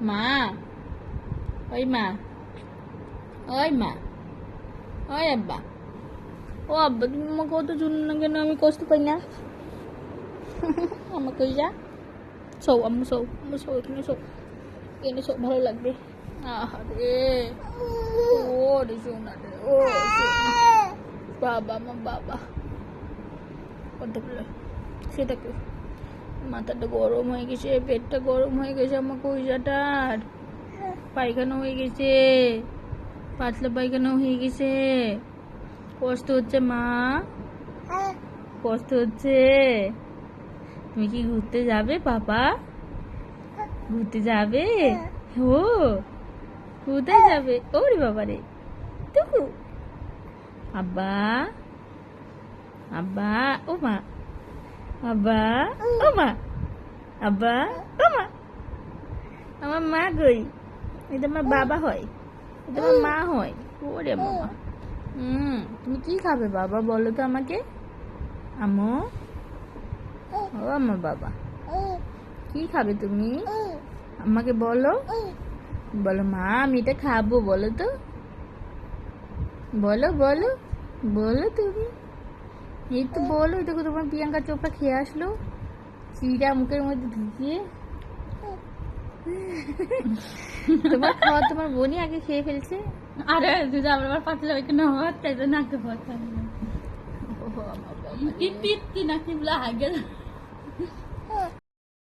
মা, ওই মা, ওই মা, ওই আব্বা। ও আব্বা, তুমি আমাকে অত জন্য না কেন? আমি কষ্ট পাই না। আমাকে যা সৌ, আম্মু সৌ, আম্মু সৌ, এখানে সৌ, এখানে সৌ, ভালো লাগবে। আরে ও রে সোনা রে, ও সোনা। বাবা, আমার বাবা করতে পারলে সেটাকে মাথাটা গরম হয়ে গেছে, পেটটা গরম হয়ে গেছে, আমার কইজাটার পায়খানা হয়ে গেছে, পাতলা পায়খানা হয়ে গেছে। কষ্ট হচ্ছে মা, কষ্ট হচ্ছে। তুমি কি ঘুরতে যাবে বাবা? ঘুরতে যাবে? ও কোথায় যাবে? ওরে বাবা রে, টুকু আব্বা, আব্বা, ও মা, আব্বা, ও মা, আব্বা, ও মা। আমার মা গই, এটা আমার বাবা হয়, এটা আমার মা হয়। ওরে মামা, তুমি কি খাবে বাবা বলো তো আমাকে? আম্মু, ও আমার বাবা, কি খাবে তুমি? আমাকে বলো, বলো মা আমি এটা খাবো, বলো তো, বলো বলো, বলো তুমি। এই তো বলো, দেখো তোমার প্রিয়াঙ্কা চোপড়া খেয়ে আসলো চিড়া মুখের মধ্যে ঢুকিয়ে। তোমার খাওয়া তোমার বোনই আগে খেয়ে ফেলছে। আরে দিদা আবার পাতলা ওইখানে হওয়ার তাই তো নাকে ভর কি নাকি বলা আগে